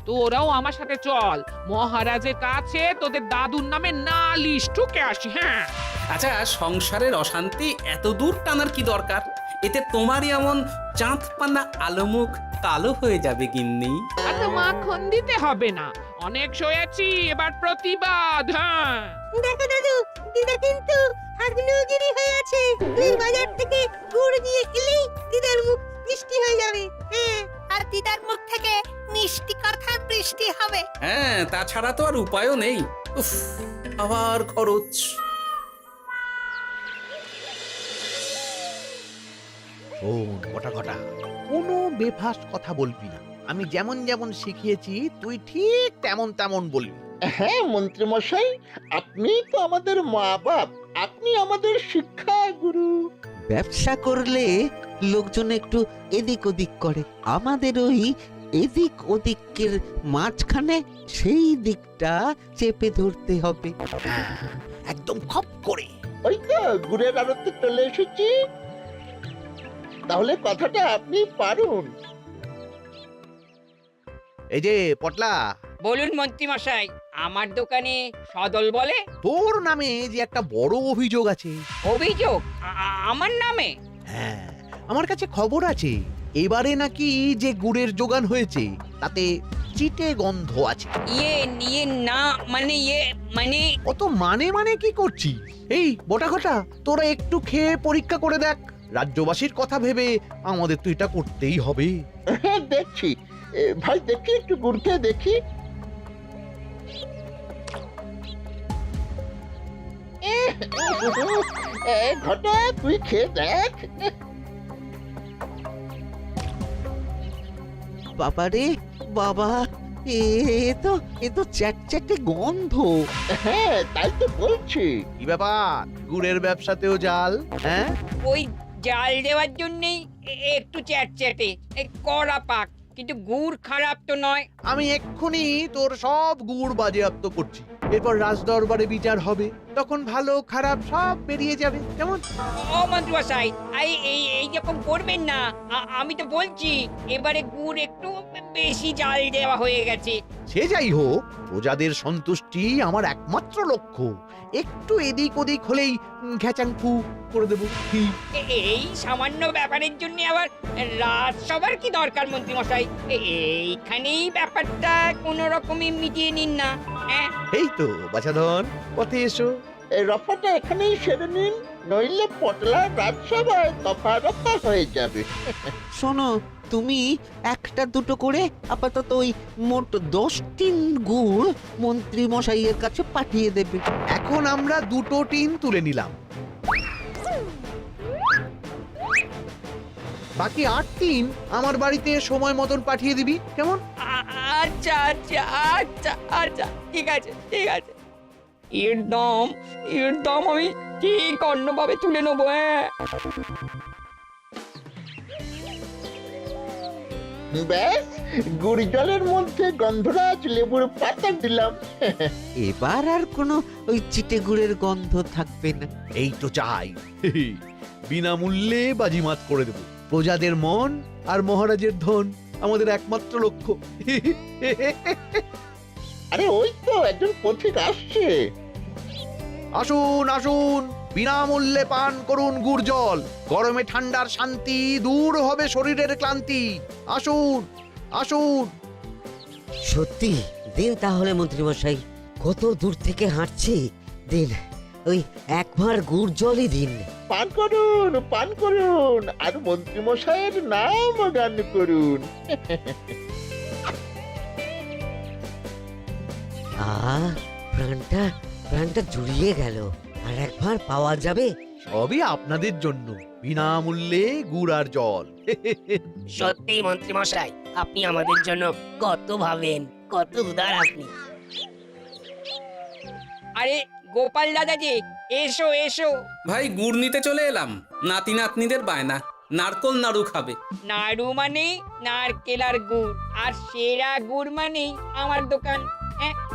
তোরাও আমার সাথে চল, মহারাজের কাছে তোদের দাদুর নামে নালিশ ঠুকে আসি। হ্যাঁ, আচ্ছা, সংসারের অশান্তি এত দূর টানার কি দরকার? এতে তোমারই এমন চাঁদ পানা আলো মুখ কালো হয়ে যাবে গিন্নি। এত মাখন দিতে হবে না, অনেক সয়েছি, এবার প্রতিবাদ। হ্যাঁ, দেখো দাদু, দিদা কিন্তু আগ্নেয়গিরি হয়ে আছে। তুই বাজার থেকে গুড় নিয়ে এলেই দিদার মুখ মিষ্টি হয়ে যাবে। হ্যাঁ, আর দিদার মুখ থেকে মিষ্টি কথা বৃষ্টি হবে। হ্যাঁ, তাছাড়া তো আর উপায়ও নেই। উফ, আবার খরচ। শোন কটা কটা, কোনো বেফাস কথা বলবি না। আমি যেমন যেমন শিখিয়েছি তুই ঠিক তেমন তেমন বলবি। হ্যাঁ মন্ত্রী মশাই, আপনি তো আমাদের মা বাপ, আপনি আমাদের শিক্ষা গুরু। ব্যবসা করলে লোকজন একটু এদিক ওদিক করে, আমাদের ওই এদিক ওদিকের মাঝখানে সেই দিকটা চেপে ধরতে হবে। হ্যাঁ, একদম খপ করে। ওই তো গুড়ের আড়তে চলে এসেছি, তাহলে কথাটা আপনি পারুন। এই যে পটলা, বলুন মন্ত্রী মশাই, আমার দোকানে সদল বলে। তোর নামে যে একটা বড় অভিযোগ আছে। অভিযোগ আমার নামে? হ্যাঁ, আমার কাছে খবর আছে, এবারে নাকি যে গুড়ের যোগান হয়েছে তাতে চিটে গন্ধ আছে। ইয়ে না, মানে অত মানে কি করছি? এই বটাঘটা, তোরা একটু খেয়ে পরীক্ষা করে দেখ। রাজ্যবাসীর কথা ভেবে আমাদের তো এটা করতেই হবে। হ্যাঁ দেখছি, ভাই দেখি, একটু গুড় খেয়ে দেখি। ঘটা, তুই খেয়ে দেখ। বাবারে বাবা, এ তো চ্যাটচ্যাটে গন্ধ। হ্যাঁ তাই তো বলছি। কি ব্যাপার, গুড়ের ব্যবসাতেও জাল? হ্যাঁ, ওই জাল দেওয়ার জন্যই একটু চ্যাটচ্যাটে, কড়া পাক, কিন্তু গুড় খারাপ তো নয়। আমি এক্ষুনি তোর সব গুড় বাজেয়াপ্ত করছি। এরপর রাজদরবারে বিচার হবে, তখন ভালো খারাপ সব বেরিয়ে যাবে। কেমন? ও মন্ত্রী মশাই, এই রকম করবেন না। আমি তো বলছি এবারে গুড় একটু বেশি জাল দেওয়া হয়ে গেছে। সে যাই হোক, প্রজাদের সন্তুষ্টি আমার একমাত্র লক্ষ্য। একটু এদিক ওদিক হলেই ঘ্যাচাংফু করে দেবো। কি এই সামান্য ব্যাপারের জন্য আবার রাজসভার কি দরকার মন্ত্রী মশাই? এইখানেই ব্যাপারটা কোনো রকমই মিটিয়ে নিন না। হ্যাঁ, এই তো বাছাধন, পথে এসো। এই রফাটা এখানেই সেরে নিন, নইলে পটলা রাজসভায় দফা রফা হয়ে যাবে। শোনো, তুমি একটা দুটো করে আপাতত ওই মোট 10 টিন গুড় মন্ত্রী মশাইয়ের কাছে পাঠিয়ে দেবে। এখন আমরা 2 টিন তুলে নিলাম। বাকি 8 দিন আমার বাড়িতে সময় মতন পাঠিয়ে দিবি কেমন? আচ্ছা আচ্ছা আচ্ছা আচ্ছা ঠিক আছে ঠিক আছে। এর দাম আমি ঠিক অন্যভাবে তুলে নেবো। হ্যাঁ ব্যাস, গুড় জলের মধ্যে গন্ধরাজ লেবুর পাতা দিলাম। এবার আর কোনো ওই চিটে গুড়ের গন্ধ থাকবে না। এই তো চাই। বিনামূল্যে বাজিমাত করে দেব। প্রজাদের মন আর মহারাজের ধন আমাদের একমাত্র লক্ষ্য। আরে ওই তো একজন পথিক আসছে। আসুন আসুন, বিনামূল্যে পান করুন গুড় জল। গরমে ঠান্ডার শান্তি, দূর হবে শরীরের ক্লান্তি। আসুন আসুন। সত্যি দিন তাহলে মন্ত্রীমশাই, কত দূর থেকে হাঁটছি, দিন ওই একবার গুড় জলই দিন। পান করুন আর মন্ত্রীমশাইয়ের নাম গান করুন। প্রাণটা জুড়িয়ে গেল। আর একবার পাওয়া যাবে? সবই আপনাদের জন্য, বিনামূল্যে গুড় আর জল। সত্যি মন্ত্রী মশাই, আপনি আমাদের জন্য কত ভাবেন, কত উদার আপনি। আরে গোপাল দাদা যে, এসো এসো। ভাই গুড় নিতে চলে এলাম। নাতি নাতনিদের বায়না, নারকোল নাড়ু খাবে। নাড়ু মানে নারকেল আর গুড়, আর সেরা গুড় মানে আমার দোকান।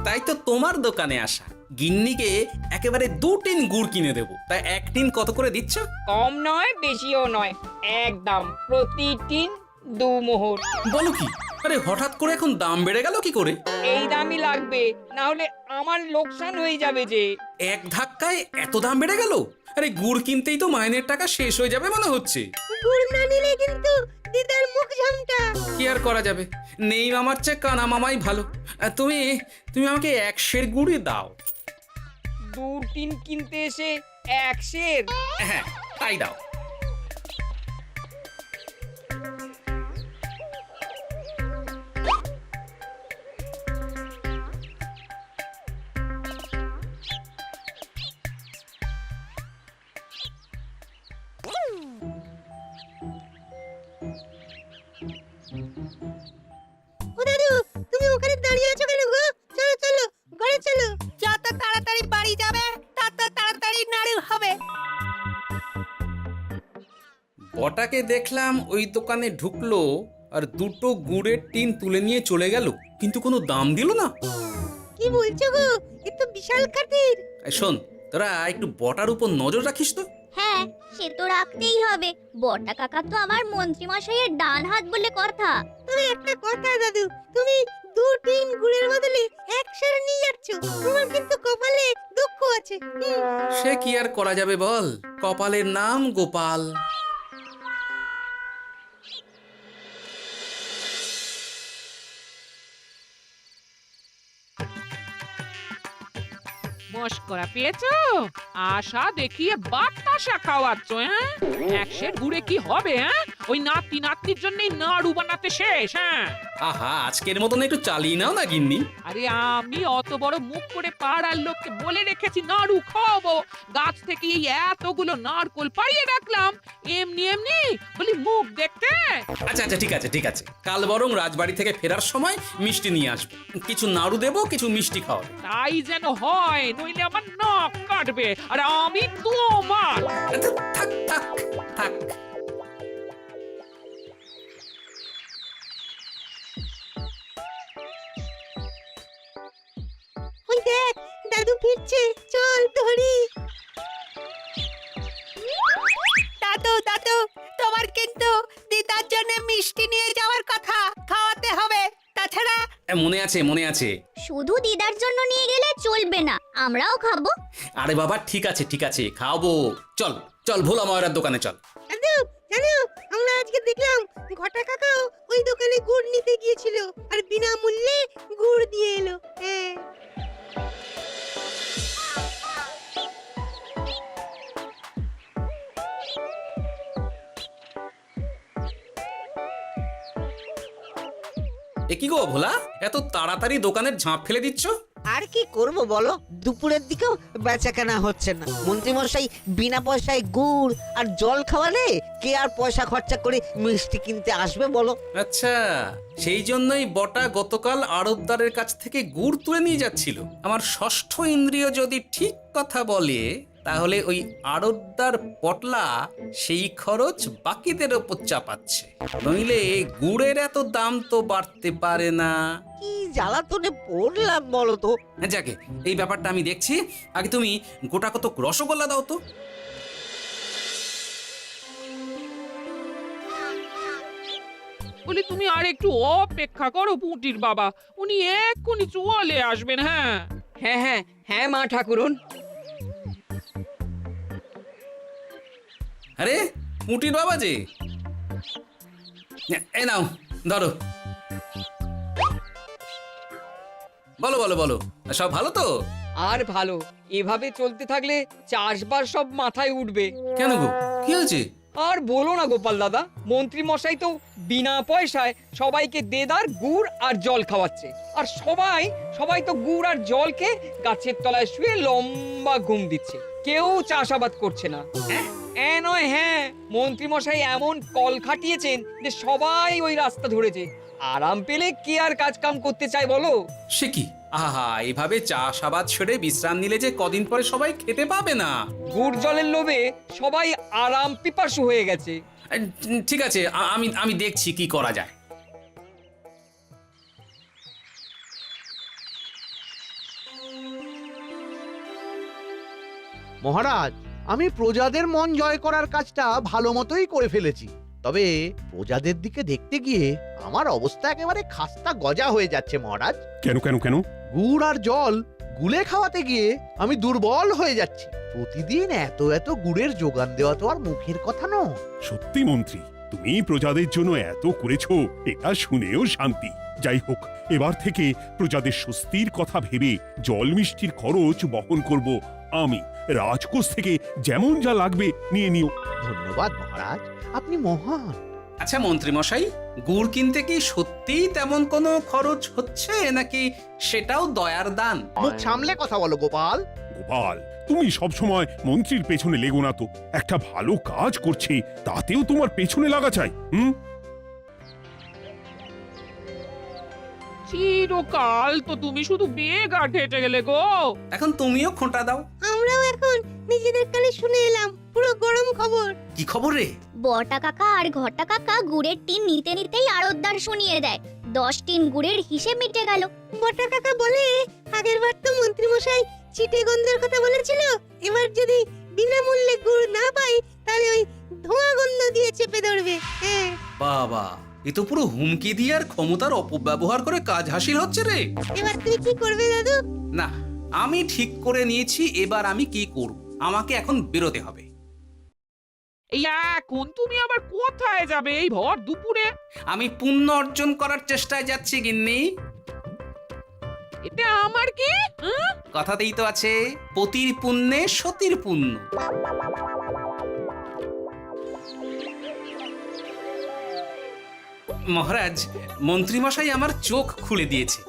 তাই তো তোমার দোকানে আসা। গিন্নিকে একেবারে 2 টিন গুড় কিনে দেবো। তাই 1 টিন কত করে দিচ্ছ? কম নয় বেশিও নয়, একদম প্রতি টিন 2 মোহর। বলো কি? আরে হঠাৎ করে এখন দাম বেড়ে গেল কি করে? এই দামই লাগবে, না হলে আমার লোকসান হয়ে যাবে যে। এক ধাক্কায় এত দাম বেড়ে গেল? আরে গুড় কিনতেই তো মাইনের টাকা শেষ হয়ে যাবে মনে হচ্ছে। গুড় না নিলে কিন্তু দিদার মুখ ঝামটা। কি আর করা যাবে, নেই মামার চেয়ে কানা মামাই ভালো। তুমি আমাকে 1 সের গুড়ই দাও। 2 টিন কিনতে এসে 1 সের? হ্যাঁ তাই দাও। ও দাদু, তুমি ওখানে দাঁড়িয়ে আছো কেন গো? চলো চলো, ঘরে চলো। যত তাড়াতাড়ি বাড়ি যাবে তত তাড়াতাড়ি নাড়ু হবে। বটাকে দেখলাম ওই দোকানে ঢুকলো আর 2টো গুড়ের টিন তুলে নিয়ে চলে গেল, কিন্তু কোনো দাম দিল না। কি বলছো গো? এ তো বিশাল খাতির। শোন, তোরা একটু বটার উপর নজর রাখিস তো। হ্যাঁ, সে তো রাখতেই হবে। বড়টা কাকা তো আমার মন্ত্রী মশাইয়ের ডান হাত বলে কথা। তবে একটা কথা দাদু, তুমি 2 টিন গুড়ের বদলে 1 সের নিয়ে যাচ্ছ। তোমার কিন্তু কপালে দুঃখ আছে। সে কি আর করা যাবে বল, কপালের নাম গোপাল। মস্করা পেয়েছো? আশা দেখিয়ে বাতাসা খাওয়াচ্ছ। হ্যাঁ, 1 সের গুড়ে কি হবে? হ্যাঁ, ওই নাতি নাতনির জন্যই নাড়ু বানাতে শেষ। হ্যাঁ, আহা, আজকের মতন একটু চালিয়ে নাও না গিন্নি। আরে আমি অত বড় মুখ করে পাড়ার লোককে বলে রেখেছি নাড়ু খাওয়াবো। গাছ থেকে এই এতগুলো নারকোল পাড়িয়ে রাখলাম, এমনি এমনি বলি মুখ দেখতে। আচ্ছা আচ্ছা ঠিক আছে ঠিক আছে, কাল বরং রাজবাড়ি থেকে ফেরার সময় মিষ্টি নিয়ে আসবো। কিছু নাড়ু দেবো, কিছু মিষ্টি খাওয়াবো। তাই যেন হয়, নইলে আমার নাক কাটবে আর আমি তোমার। আচ্ছা, থাক থাক থাক। ওই দেখ, দাদু ফিরছে, চল ধরি। দাদু দাদু, তোমার কিন্তু দিদার জন্য মিষ্টি নিয়ে যাওয়ার কথা, খাওয়াতে হবে। তাছাড়া মনে আছে মনে আছে। শুধু দিদার জন্য নিয়ে গেলে চলবে না, আমরাও খাবো। আরে বাবা ঠিক আছে ঠিক আছে, খাওয়াবো। চল চল, ভোলা ময়রার দোকানে চল। দাদু জানো, আমরা আজকে দেখলাম ঘটা কাকাও ওই দোকানে গুড় নিতে গিয়েছিল আর বিনামূল্যে গুড় দিয়ে এলো। হ্যাঁ, এ কি গো ভোলা, এত তাড়াতাড়ি দোকানের ঝাঁপ ফেলে দিচ্ছ? আর কি করব বলো, দুপুরের দিকেও বেচাকেনা হচ্ছে না। মন্ত্রীমশাই বিনা পয়সায় গুড় আর জল খাওয়ালে কে আর পয়সা খরচা করে মিষ্টি কিনতে আসবে বলো? আচ্ছা, সেই জন্যই বটা গতকাল আড়তদারের কাছ থেকে গুড় তুলে নিয়ে যাচ্ছিল। আমার ষষ্ঠ ইন্দ্রিয় যদি ঠিক কথা বলে, তাহলে ওই আড়তদার পটলা সেই খরচ বাকিদের ওপর চাপাচ্ছে। নইলে গুড়ের এত দাম তো বাড়তে পারে না। কি জ্বালাতনে পড়লাম বলো তো। যাকে, এই ব্যাপারটা আমি দেখছি। আগে তুমি গোটা কত রসগোল্লা দাও তো। বলি তুমি আর একটু অপেক্ষা করো পুঁটির বাবা, উনি এক্ষুনি চলে আসবেন। হ্যাঁ হ্যাঁ হ্যাঁ হ্যাঁ মা ঠাকুরন। আরে পুঁটির বাবা যে, এই নাও ধরো। বলো বলো বলো, সব ভালো তো? আর ভালো, এভাবে চলতে থাকলে চাষবাস সব মাথায় উঠবে। কেন গো, কি হয়েছে? আর বলো না গোপাল দাদা, মন্ত্রী মশাই তো বিনা পয়সায় সবাইকে দেদার গুড় আর জল খাওয়াচ্ছে। আর সবাই তো গুড় আর জলকে গাছের তলায় শুয়ে লম্বা ঘুম দিচ্ছে। কেউ চাষাবাদ করছে না। নয়, হ্যাঁ, মন্ত্রী মশাই এমন কল খাটিয়েছেন যে সবাই ওই রাস্তা ধরেছে। আরাম পেলে কে আর কাজ কাম করতে চায় বলো? সে কি, আহা, এভাবে চাষাবাদ ছেড়ে বিশ্রাম নিলে যে কদিন পরে সবাই খেতে পাবে না। গুড় জলের লোভে সবাই আরাম পিপাসু হয়ে গেছে। ঠিক আছে, আমি দেখছি কি করা যায়। মহারাজ, আমি প্রজাদের মন জয় করার কাজটা ভালো মতোই করে ফেলেছি। তবে প্রজাদের দিকে দেখতে গিয়ে আমার অবস্থা একেবারে খাস্তা গজা হয়ে যাচ্ছে মহারাজ। কেন কেন কেন? গুড় আর জল গুলে খাওয়াতে গিয়ে আমি দুর্বল হয়ে যাচ্ছি। প্রতিদিন এত এত গুড়ের যোগান দেওয়া তো আর মুখের কথা নয়। সত্যি মন্ত্রী, তুমি প্রজাদের জন্য এত করেছো, এটা শুনেও শান্তি। যাই হোক, এবার থেকে প্রজাদের স্বস্তির কথা ভেবে জল মিষ্টির খরচ বহন করব আমি। রাজকোষ থেকে যেমন যা লাগবে নিয়ে নিও। ধন্যবাদ মহারাজ, আপনি মহান। আচ্ছা মন্ত্রী মশাই, গুড় কিনতে কি সত্যি তেমন কোনো খরচ হচ্ছে, নাকি সেটাও দয়ার দান? মুখ সামলে কথা বলো গোপাল। গোপাল, তুমি সবসময় মন্ত্রীর পেছনে লেগো না তো। একটা ভালো কাজ করছে, তাতেও তোমার পেছনে লাগা চাই। চিরকাল তো তুমি শুধু বেগার ঘেটে গেলে গো। এখন তুমিও খোঁটা দাও। আমরাও এখন নিজেদের কানে শুনে এলাম পুরো গরম খবর। কি খবর রে? বটা কাকা আর ঘটা কাকা গুড়ের টিন নিতে নিতেই আড়তদার শুনিয়ে দেয় 10 টিন গুড়ের হিসেব মিটে গেল। বটা কাকা বলে, আগের বার তো মন্ত্রী মশাই চিটে গন্ধের কথা বলেছিল, এবার যদি বিনামূল্যে গুড় না পাই তাহলে ওই ধোঁয়া গন্ধ দিয়ে চেপে ধরবে। হ্যাঁ বাবা, এ তো পুরো হুমকি দিয়ে আর ক্ষমতার অপব্যবহার করে কাজ হাসিল হচ্ছে রে। এবার তুমি কি করবে দাদু? না, আমি ঠিক করে নিয়েছি এবার আমি কি করব। আমাকে এখন বেরোতে হবে। এই এখন তুমি আবার কোথায় যাবে এই ভর দুপুরে? আমি পুণ্য অর্জন করার চেষ্টায় যাচ্ছি গিন্নি। এটা আমার কি? কথাতেই তো আছে, পতির পুণ্যে সতীর পুণ্য। মহারাজ, মন্ত্রীমশাই আমার চোখ খুলে দিয়েছে,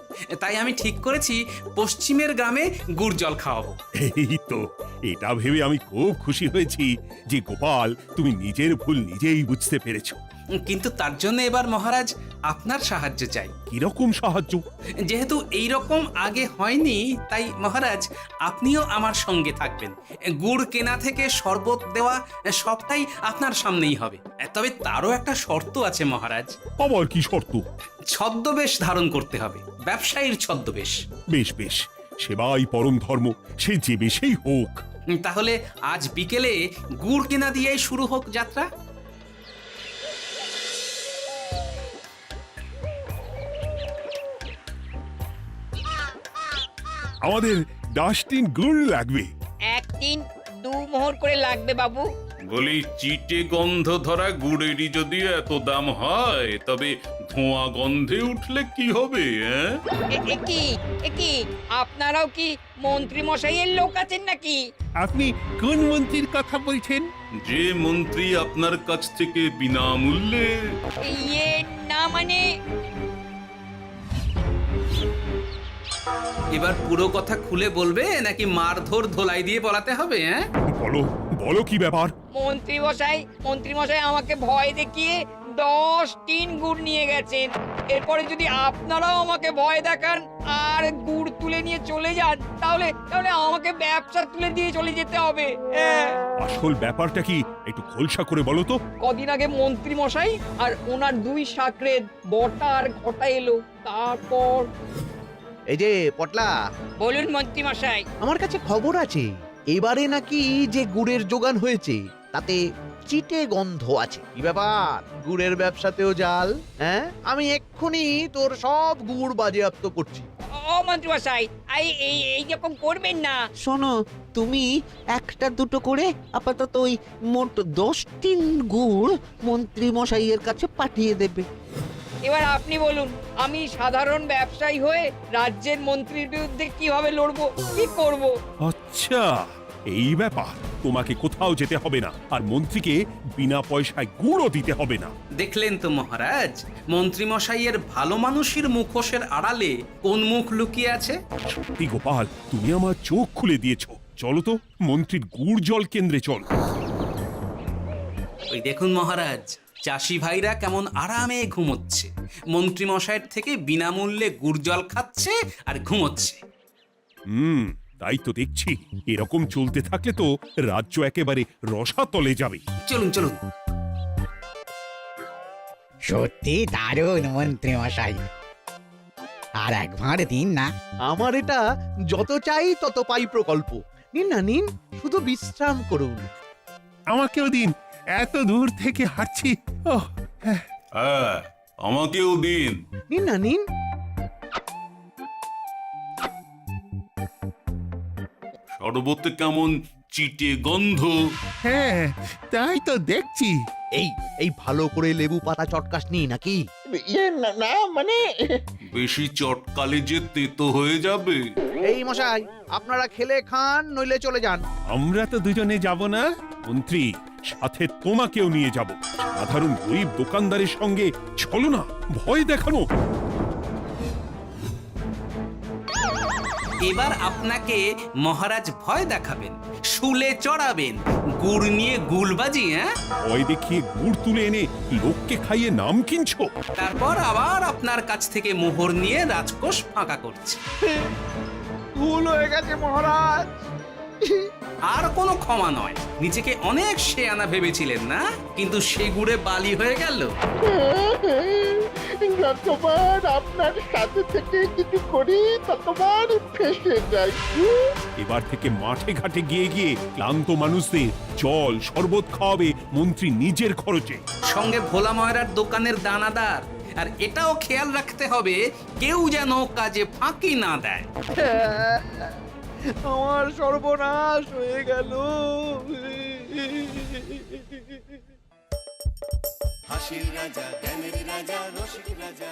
তাই আমি ঠিক করেছি পশ্চিমের গ্রামে গুড় জল খাওয়াবো। এই তো, এটা ভেবে আমি খুব খুশি হয়েছি যে গোপাল, তুমি নিজের ভুল নিজেই বুঝতে পেরেছো। কিন্তু তার জন্য এবার মহারাজ আপনার সাহায্য চাই। কিরকম সাহায্য? যেহেতু এই রকম আগে হয়নি, তাই মহারাজ আপনিও আমার সঙ্গে থাকবেন। গুড় কেনা থেকে শরবত দেওয়া সবটাই আপনার সামনেই হবে। তবে তারও একটা শর্ত আছে মহারাজ। আবার কি শর্ত? ছদ্মবেশ ধারণ করতে হবে, ব্যবসায়ীর ছদ্মবেশ। বেশ বেশ, সেবাই পরম ধর্ম, সে যে বেশেই হোক। তাহলে আজ বিকেলে গুড় কেনা দিয়েই শুরু হোক যাত্রা। আমাদের 10 টিন গুড় লাগবে। 1 টিন 2 মোহর করে লাগবে বাবু। বলি, চিটে গন্ধ ধরা গুড়েরই যদি এত দাম হয়, তবে ধোঁয়া গন্ধে উঠলে কি হবে? কি আপনারাও কি মন্ত্রী মশাইয়ের লোক আছেন নাকি? আপনি কোন মন্ত্রীর কথা বলছেন? যে মন্ত্রী আপনার কাছ থেকে বিনামূল্যে। ইয়ে না মানে, এবার পুরো কথা খুলে বলবে নাকি মারধর ধোলাই দিয়ে বলাতে হবে? বলো বলো কি ব্যাপার? মন্ত্রী মশাই আমাকে ভয় দেখিয়ে 10 টিন গুড় নিয়ে গেছেন। এরপরে যদি আপনারাও আমাকে ভয় দেখান আর গুড় তুলে নিয়ে চলে যান, তাহলে আমাকে ব্যবসা তুলে দিয়ে চলে যেতে হবে। আসল ব্যাপারটা কি একটু খোলসা করে বলো তো। কদিন আগে মন্ত্রী মশাই আর ওনার 2 সাকরেদ বটা আর ঘটা এলো। তারপর এই যে পটলা, বলুন মন্ত্রী মশাই। আমার কাছে খবর আছে এবারে নাকি যে গুড়ের যোগান হয়েছে তাতে চিটে গন্ধ আছে। কি ব্যাপার, গুড়ের ব্যবসাতেও জাল? হ্যাঁ, আমি এক্ষুনি তোর সব গুড় বাজেয়াপ্ত করছি। ও মন্ত্রী মশাই, এই রকম করবেন না। শোনো, তুমি একটা দুটো করে আপাতত ওই মোট 10 টিন গুড় মন্ত্রী মশাইয়ের কাছে পাঠিয়ে দেবে। এবার আপনি বলুন, আমি সাধারণ ব্যবসায়ী হয়ে রাজ্যের মন্ত্রীর বিরুদ্ধে কিভাবে লড়বো, কি করব? আচ্ছা, এই ব্যাপার। তোমাকে কোথাও যেতে হবে না, আর মন্ত্রীকে বিনা পয়সায় গুড়ও দিতে হবে না। দেখলেন তো মহারাজ, মন্ত্রী মশাইয়ের ভালো মানুষের মুখোশের আড়ালে কোন মুখ লুকিয়ে আছে। সত্যি গোপাল, তুমি আমার চোখ খুলে দিয়েছো। চলো তো মন্ত্রীর গুড় জল কেন্দ্রে চল। ওই দেখুন মহারাজ, চাষি ভাইরা কেমন আরামে ঘুমোচ্ছে, মন্ত্রী মশাইয়ের থেকে বিনামূল্যে গুড় জল খাচ্ছে আর ঘুমোচ্ছে। তাই তো দেখছি। এরকম চলতে থাকলে তো রাজ্য একেবারে রসাতলে যাবে। চলুন চলুন। সত্যি দারুণ মন্ত্রী মশাই, আর একবার দিন না। আমার এটা যত চাই তত পাই প্রকল্প। নিন না নিন, শুধু বিশ্রাম করুন। আমাকেও দিন, এত দূর থেকে হাঁটছি। হ্যাঁ, আমাকেও দিন। নিন না নিন। শরবতে কেমন চিটে গন্ধ। হ্যাঁ, তাই তো দেখছি। এই ভালো করে লেবু পাতা চটকাসনি নাকি? না মানে বেশি চটকালে যে তেতো হয়ে যাবে। এই মশাই, আপনারা খেলে খান, নইলে চলে যান। আমরা তো দুজনে যাব না মন্ত্রী, সাথে তোমাকেও নিয়ে যাব। সাধারণ গরিব দোকানদারের সঙ্গে চলো না, ভয় দেখানো। এবার আপনাকে মহারাজ ভয় দেখাবেন, শুলে চড়াবেন, গুড় নিয়ে গুলবাজি। ভয় দেখিয়ে গুড় তুলে এনে লোককে খাইয়ে নাম কিনছো। তারপর আবার আপনার কাছ থেকে মোহর নিয়ে রাজকোষ ফাঁকা করছে। ভুল হয়ে গেছে মহারাজ। আর কোনো ক্ষমা নয়। নিজেকে অনেক শেয়ানা ভেবেছিলেন না, কিন্তু সে গুড়ে বালি হয়ে গেল। যতবার আপনার সাথে থেকে কিছু করি ততবার ফেসে যাই। এবার থেকে মাঠে ঘাটে গিয়ে গিয়ে ক্লান্ত মানুষদের জল শরবত খাওয়াবে মন্ত্রী নিজের খরচে। সঙ্গে ভোলা ময়রার দোকানের দানাদার। আর এটাও খেয়াল রাখতে হবে, কেউ যেন কাজে ফাঁকি না দেয়। আমার সর্বনাশ হয়ে গেল। হাসির রাজা, জ্ঞানের রাজা, রসিক রাজা।